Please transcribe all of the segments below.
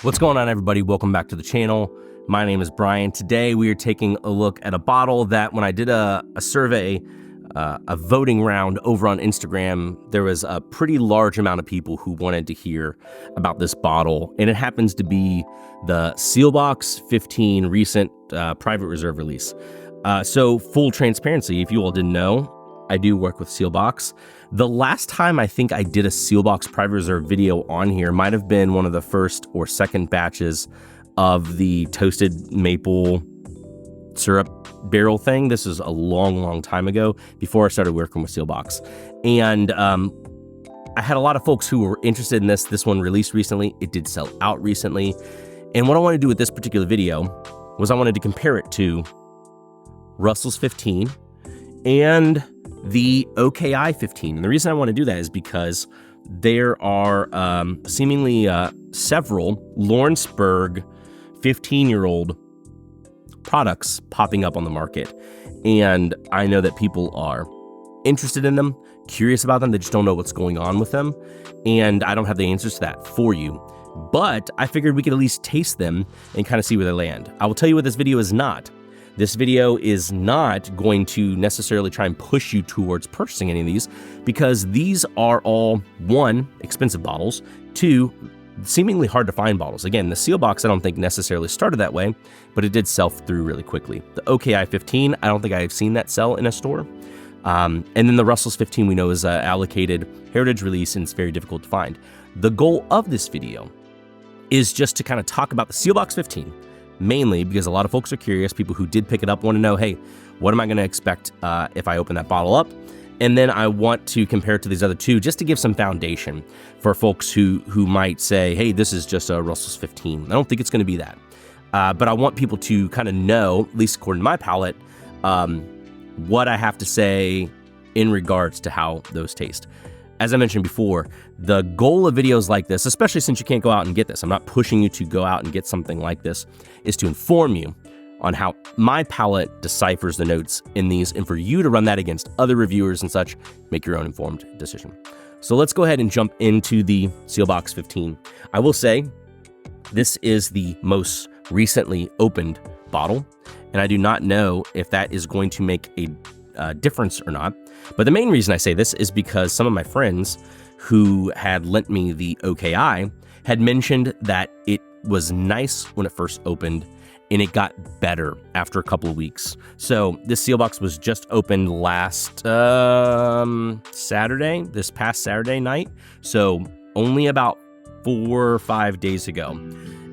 What's going on, everybody? Welcome back to the channel. My name is Brian. Today we are taking a look at a bottle that when I did a survey, a voting round over on Instagram, there was a pretty large amount of people who wanted to hear about this bottle, and it happens to be the Sealbox 15 recent private reserve release. So full transparency, if you all didn't know, I do work with Sealbox. The last time I think I did a Sealbox private reserve video on here might have been one of the first or second batches of the toasted maple syrup barrel thing. This is a long time ago, before I started working with Sealbox. And I had a lot of folks who were interested in this. This one released recently. It did sell out recently. And what I wanted to do with this particular video was I wanted to compare it to Russell's 15 and the OKI 15. And the reason I want to do that is because there are seemingly several Lawrenceburg 15-year-old products popping up on the market. And I know that people are interested in them, curious about them, they just don't know what's going on with them. And I don't have the answers to that for you. But I figured we could at least taste them and kind of see where they land. I will tell you what this video is not. This video is not going to necessarily try and push you towards purchasing any of these, because these are all, one, expensive bottles, two, seemingly hard to find bottles. Again, the Sealbox I don't think necessarily started that way, but it did sell through really quickly. The OKI 15, I don't think I've seen that sell in a store. And then the Russell's 15 we know is allocated heritage release, and it's very difficult to find. The goal of this video is just to kind of talk about the Sealbox 15, mainly because a lot of folks are curious. People who did pick it up want to know, hey, what am I going to expect if I open that bottle up? And then I want to compare it to these other two just to give some foundation for folks who might say, hey, this is just a Russell's 15. I don't think it's going to be that. But I want people to kind of know, at least according to my palate, what I have to say in regards to how those taste. As I mentioned before, the goal of videos like this, especially since you can't go out and get this, I'm not pushing you to go out and get something like this, is to inform you on how my palate deciphers the notes in these, and for you to run that against other reviewers and such, make your own informed decision. So let's go ahead and jump into the Sealbox 15. I will say this is the most recently opened bottle, and I do not know if that is going to make a difference or not. But the main reason I say this is because some of my friends who had lent me the OKI had mentioned that it was nice when it first opened, and it got better after a couple of weeks. So this Sealbox was just opened last Saturday, this past Saturday night. So only about 4 or 5 days ago.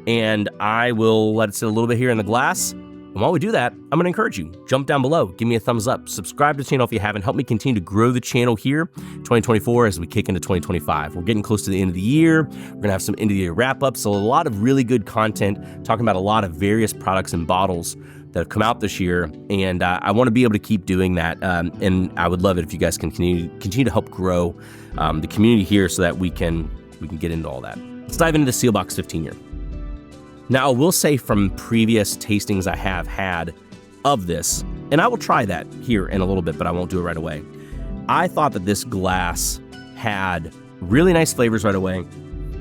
And I will let it sit a little bit here in the glass. And while we do that, I'm going to encourage you, jump down below, give me a thumbs up, subscribe to the channel if you haven't, help me continue to grow the channel here 2024 as we kick into 2025. We're getting close to the end of the year. We're going to have some end of the year wrap-ups, so a lot of really good content talking about a lot of various products and bottles that have come out this year, and I want to be able to keep doing that, and I would love it if you guys continue to help grow the community here so that we can get into all that. Let's dive into the Sealbox 15 here. Now, I will say from previous tastings I have had of this, and I will try that here in a little bit, but I won't do it right away. I thought that this glass had really nice flavors right away,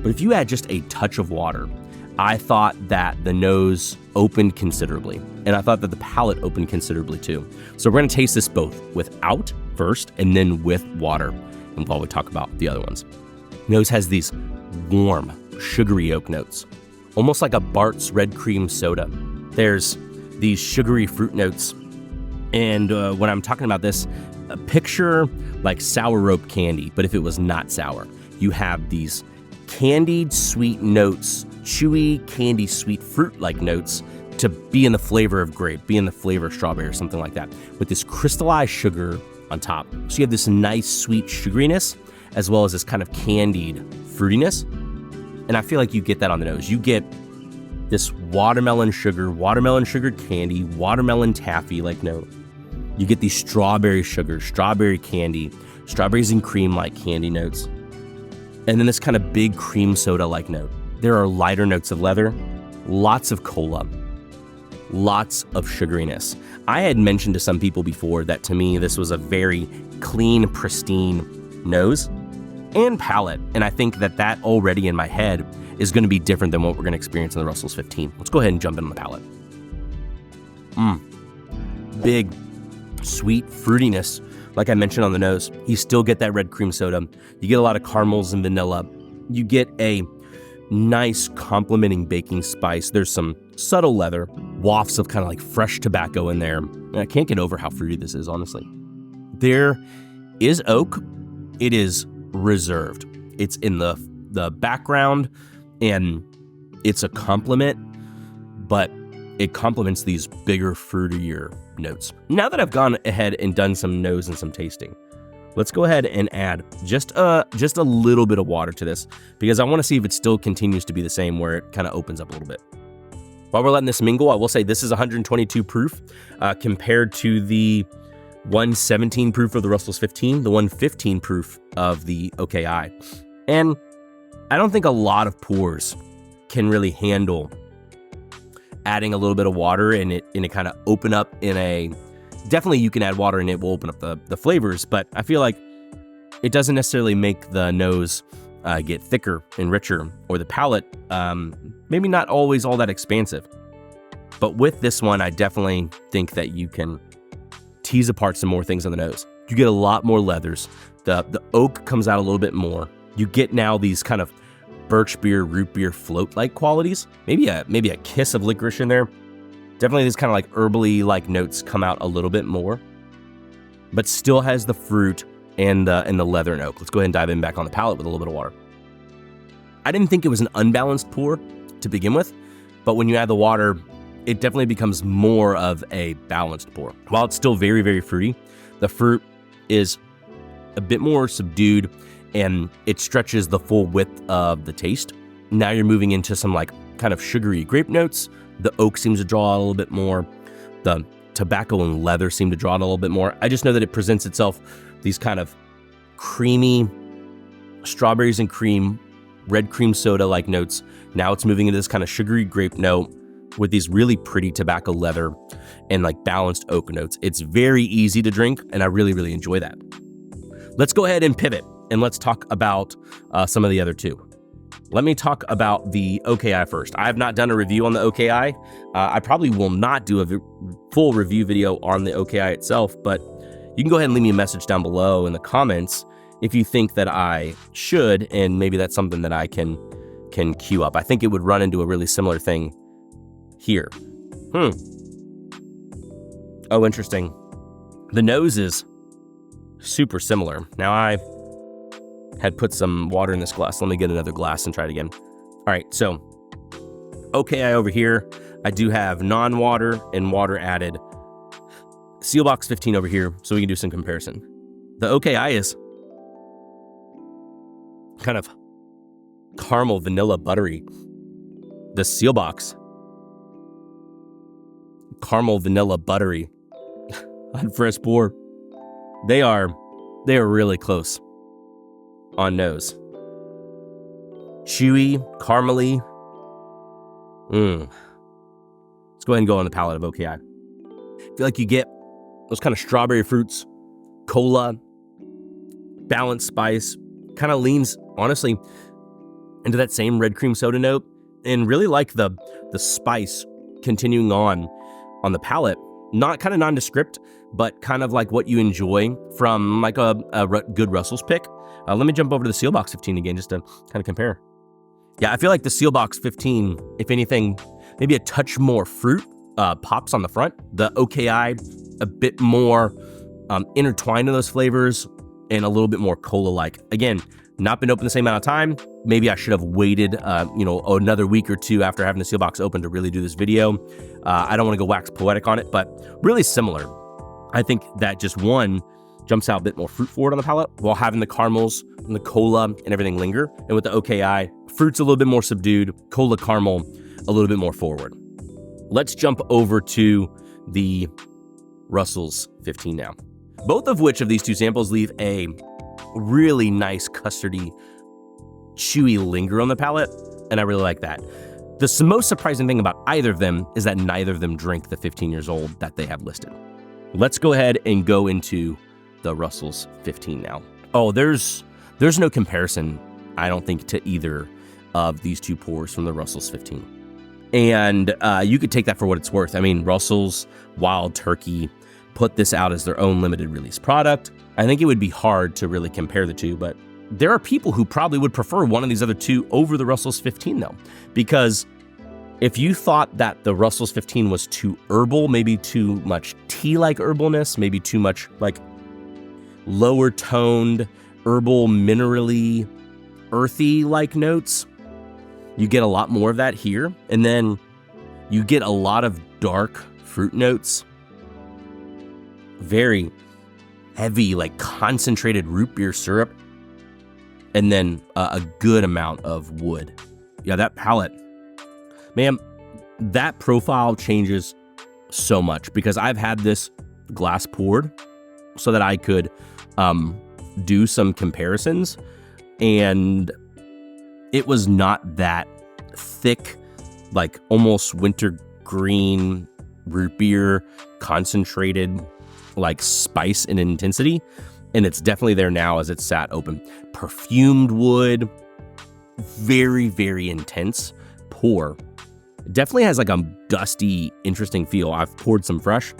but if you add just a touch of water, I thought that the nose opened considerably, and I thought that the palate opened considerably too. So we're going to taste this both without first, and then with water, and while we talk about the other ones. Nose has these warm, sugary oak notes, almost like a Bart's red cream soda. There's these sugary fruit notes. And when I'm talking about this, picture like sour rope candy, but if it was not sour. You have these candied sweet notes, chewy, candy sweet fruit-like notes to be in the flavor of grape, be in the flavor of strawberry or something like that, with this crystallized sugar on top. So you have this nice sweet sugariness, as well as this kind of candied fruitiness. And I feel like you get that on the nose. You get this watermelon sugar candy, watermelon taffy-like note. You get these strawberry sugar, strawberry candy, strawberries and cream-like candy notes. And then this kind of big cream soda-like note. There are lighter notes of leather, lots of cola, lots of sugariness. I had mentioned to some people before that to me this was a very clean, pristine nose and palate. And I think that already in my head is going to be different than what we're going to experience in the Russell's 15. Let's go ahead and jump in on the palate. Big, sweet fruitiness. Like I mentioned on the nose, you still get that red cream soda. You get a lot of caramels and vanilla. You get a nice complementing baking spice. There's some subtle leather, wafts of kind of like fresh tobacco in there. And I can't get over how fruity this is, honestly. There is oak. It is reserved. It's in the background, and it's a compliment, but it complements these bigger, fruitier notes. Now that I've gone ahead and done some nose and some tasting, let's go ahead and add just a little bit of water to this, because I want to see if it still continues to be the same, where it kind of opens up a little bit. While we're letting this mingle, I will say this is 122 proof compared to the 117 proof of the Russell's 15, the 115 proof of the OKI. And I don't think a lot of pours can really handle adding a little bit of water and it kind of open up in a, definitely you can add water and it will open up the flavors, but I feel like it doesn't necessarily make the nose get thicker and richer, or the palate maybe not always all that expansive. But with this one, I definitely think that you can tease apart some more things on the nose. You get a lot more leathers. The oak comes out a little bit more. You get now these kind of birch beer, root beer float-like qualities. Maybe a kiss of licorice in there. Definitely these kind of like herbally like notes come out a little bit more, but still has the fruit and the leather and oak. Let's go ahead and dive in back on the palate with a little bit of water. I didn't think it was an unbalanced pour to begin with, but when you add the water, it definitely becomes more of a balanced pour. While it's still very, very fruity, the fruit is a bit more subdued and it stretches the full width of the taste. Now you're moving into some like kind of sugary grape notes. The oak seems to draw out a little bit more. The tobacco and leather seem to draw out a little bit more. I just know that it presents itself these kind of creamy strawberries and cream, red cream soda like notes. Now it's moving into this kind of sugary grape note with these really pretty tobacco leather and like balanced oak notes. It's very easy to drink, and I really, really enjoy that. Let's go ahead and pivot and let's talk about some of the other two. Let me talk about the OKI first. I have not done a review on the OKI. I probably will not do a full review video on the OKI itself, but you can go ahead and leave me a message down below in the comments if you think that I should, and maybe that's something that I can queue up. I think it would run into a really similar thing here. Oh, interesting. The nose is super similar. Now I had put some water in this glass. Let me get another glass and try it again. All right, so OKI over here, I do have non-water and water added. Sealbox 15 over here, so we can do some comparison. The OKI is kind of caramel, vanilla, buttery. The Sealbox, caramel, vanilla, buttery on first pour. They are really close on nose. Chewy, caramely. Let's go ahead and go on the palate of OKI. I feel like you get those kind of strawberry fruits, cola, balanced spice, kind of leans, honestly, into that same red cream soda note, and really like the spice continuing on the palate. Not kind of nondescript, but kind of like what you enjoy from like a good Russell's pick. Let me jump over to the Sealbox 15 again, just to kind of compare. Yeah, I feel like the Sealbox 15, if anything, maybe a touch more fruit pops on the front. The OKI, a bit more intertwined in those flavors and a little bit more cola-like. Again, not been open the same amount of time. Maybe I should have waited, another week or two after having the Sealbox open to really do this video. I don't want to go wax poetic on it, but really similar. I think that just one jumps out a bit more fruit forward on the palate while having the caramels and the cola and everything linger. And with the OKI, fruit's a little bit more subdued, cola caramel a little bit more forward. Let's jump over to the Russell's 15 now. Both of which of these two samples leave a really nice custardy, chewy linger on the palate, and I really like that. The most surprising thing about either of them is that neither of them drink the 15 years old that they have listed. Let's go ahead and go into the Russell's 15 now. Oh, there's no comparison, I don't think, to either of these two pours from the Russell's 15. And you could take that for what it's worth. I mean, Russell's Wild Turkey put this out as their own limited release product. I think it would be hard to really compare the two, but there are people who probably would prefer one of these other two over the Russell's 15 though, because if you thought that the Russell's 15 was too herbal, maybe too much tea-like herbalness, maybe too much like lower toned, herbal, minerally, earthy-like notes, you get a lot more of that here. And then you get a lot of dark fruit notes, very heavy, like concentrated root beer syrup, and then a good amount of wood. Yeah, that palate, man, that profile changes so much because I've had this glass poured so that I could do some comparisons, and it was not that thick, like almost wintergreen root beer, concentrated like spice and intensity. And it's definitely there now as it's sat open. Perfumed wood, very, very intense pour. It definitely has like a dusty, interesting feel. I've poured some fresh,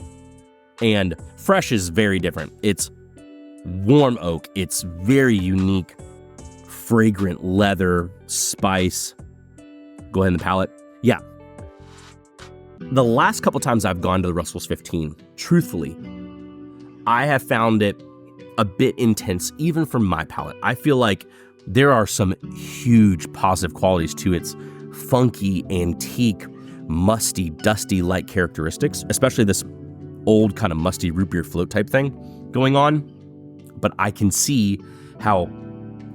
and fresh is very different. It's warm oak. It's very unique, fragrant leather, spice. Go ahead in the palate. Yeah. The last couple times I've gone to the Russell's 15, truthfully, I have found it a bit intense, even from my palate. I feel like there are some huge positive qualities to its funky, antique, musty, dusty-like characteristics, especially this old kind of musty root beer float type thing going on. But I can see how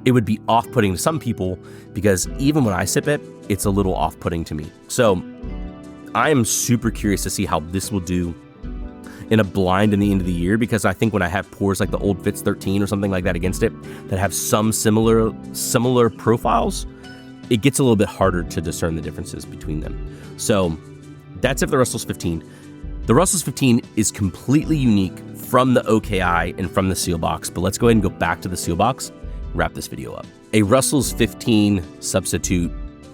it would be off-putting to some people because even when I sip it, it's a little off-putting to me. So I am super curious to see how this will do in a blind in the end of the year, because I think when I have pours like the Old Fitz 13 or something like that against it that have some similar profiles, it gets a little bit harder to discern the differences between them. So that's it for the Russell's 15. The Russell's 15 is completely unique from the OKI and from the Sealbox, but let's go ahead and go back to the Sealbox and wrap this video up. A Russell's 15 substitute,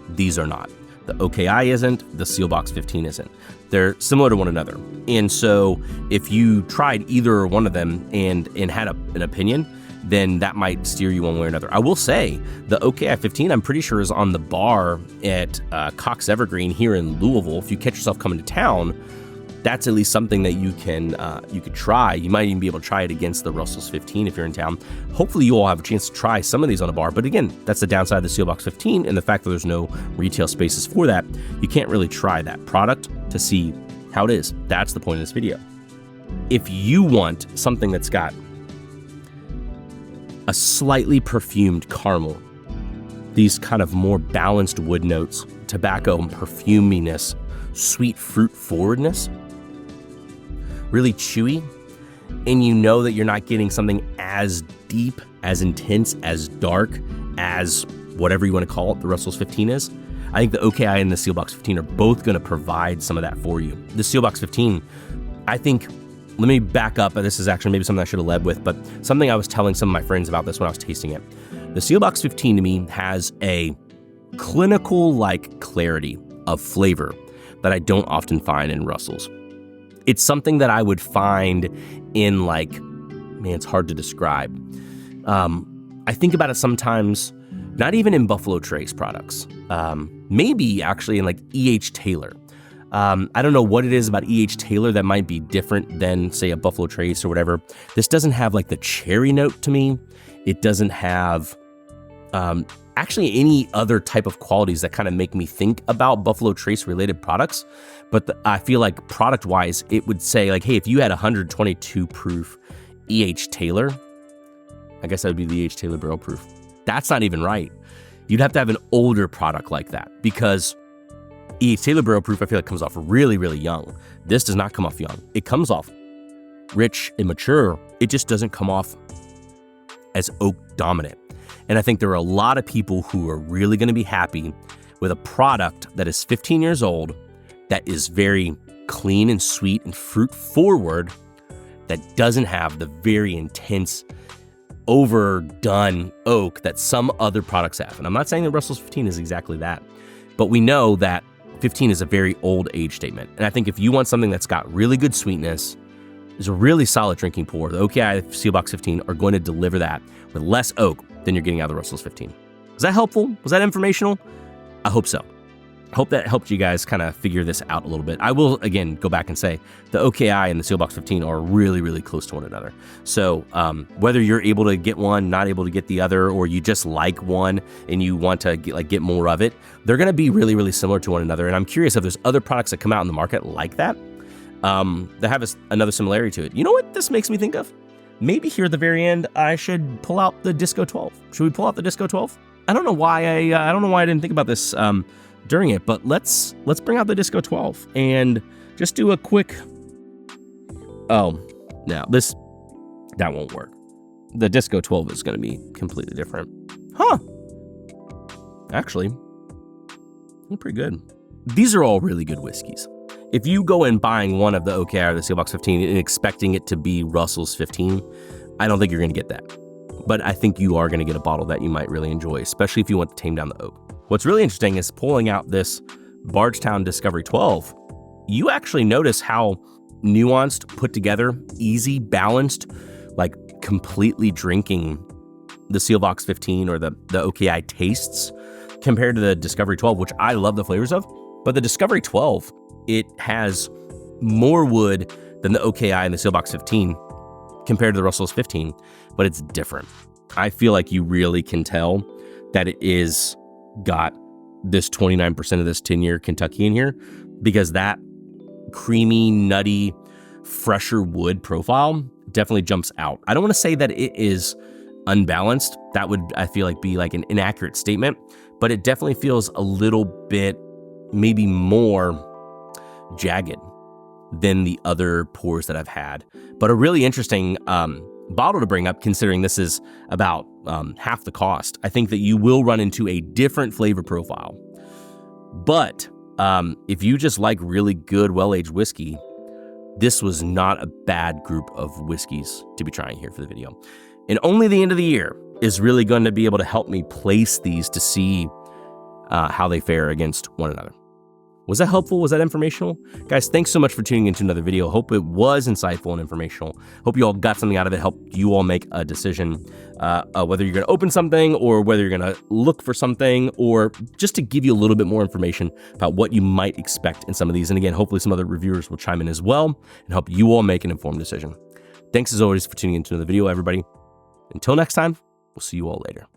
these are not. The OKI isn't, the Sealbox 15 isn't. They're similar to one another. And so if you tried either one of them and had an opinion, then that might steer you one way or another. I will say the OKI 15, I'm pretty sure, is on the bar at Cox Evergreen here in Louisville. If you catch yourself coming to town, that's at least something that you could try. You might even be able to try it against the Russell's 15 if you're in town. Hopefully you all have a chance to try some of these on a bar. But again, that's the downside of the Sealbox 15 and the fact that there's no retail spaces for that. You can't really try that product to see how it is. That's the point of this video. If you want something that's got a slightly perfumed caramel, these kind of more balanced wood notes, tobacco and perfuminess, sweet fruit forwardness, really chewy, and you know that you're not getting something as deep, as intense, as dark as whatever you want to call it the Russell's 15 is, I think the OKI and the Sealbox 15 are both going to provide some of that for you. The Sealbox 15, I think, let me back up. This is actually maybe something I should have led with, but something I was telling some of my friends about this when I was tasting it. The Sealbox 15 to me has a clinical-like clarity of flavor that I don't often find in Russell's. It's something that I would find in it's hard to describe. I think about it sometimes, not even in Buffalo Trace products, maybe actually in E.H. Taylor. I don't know what it is about E.H. Taylor that might be different than, say, a Buffalo Trace or whatever. This doesn't have the cherry note to me. It doesn't have actually any other type of qualities that kind of make me think about Buffalo Trace related products. But I feel like product wise, it would say hey, if you had 122 proof E.H. Taylor, I guess that would be the E.H. Taylor barrel proof. That's not even right. You'd have to have an older product like that because E.H. Taylor barrel proof, I feel like comes off really, really young. This does not come off young. It comes off rich and mature. It just doesn't come off as oak dominant. And I think there are a lot of people who are really going to be happy with a product that is 15 years old, that is very clean and sweet and fruit forward, that doesn't have the very intense overdone oak that some other products have. And I'm not saying that Russell's 15 is exactly that, but we know that 15 is a very old age statement. And I think if you want something that's got really good sweetness, is a really solid drinking pour, the OKI Sealbox 15 are going to deliver that with less oak than you're getting out of the Russell's 15. Was that helpful? Was that informational? I hope so. I hope that helped you guys kind of figure this out a little bit. I will, again, go back and say the OKI and the Sealbox 15 are really, really close to one another. So whether you're able to get one, not able to get the other, or you just like one and you want to get more of it, they're going to be really, really similar to one another. And I'm curious if there's other products that come out in the market like that, that have another similarity to it. You know what this makes me think of? Maybe here at the very end, I should pull out the Disco 12. Should we pull out the Disco 12? I don't know why I didn't think about this during it, but let's bring out the Disco 12 and just do a quick. Oh, no, that won't work. The Disco 12 is going to be completely different. Huh? Actually, they're pretty good. These are all really good whiskeys. If you go in buying one of the OKI or the Sealbox 15 and expecting it to be Russell's 15, I don't think you're going to get that. But I think you are going to get a bottle that you might really enjoy, especially if you want to tame down the oak. What's really interesting is pulling out this Bardstown Discovery 12, you actually notice how nuanced, put together, easy, balanced, like completely drinking the Sealbox 15 or the OKI tastes compared to the Discovery 12, which I love the flavors of. But the Discovery 12, it has more wood than the OKI and the Sealbox 15 compared to the Russell's 15, but it's different. I feel like you really can tell that it is got this 29% of this 10-year Kentucky in here, because that creamy, nutty, fresher wood profile definitely jumps out. I don't want to say that it is unbalanced. That would, I feel like, be like an inaccurate statement, but it definitely feels a little bit, maybe more jagged than the other pours that I've had. But a really interesting bottle to bring up, considering this is about half the cost. I think that you will run into a different flavor profile. But if you just like really good, well-aged whiskey, this was not a bad group of whiskeys to be trying here for the video. And only the end of the year is really going to be able to help me place these to see how they fare against one another. Was that helpful? Was that informational? Guys, thanks so much for tuning into another video. Hope it was insightful and informational. Hope you all got something out of it, helped you all make a decision, whether you're going to open something or whether you're going to look for something, or just to give you a little bit more information about what you might expect in some of these. And again, hopefully some other reviewers will chime in as well and help you all make an informed decision. Thanks as always for tuning into another video, everybody. Until next time, we'll see you all later.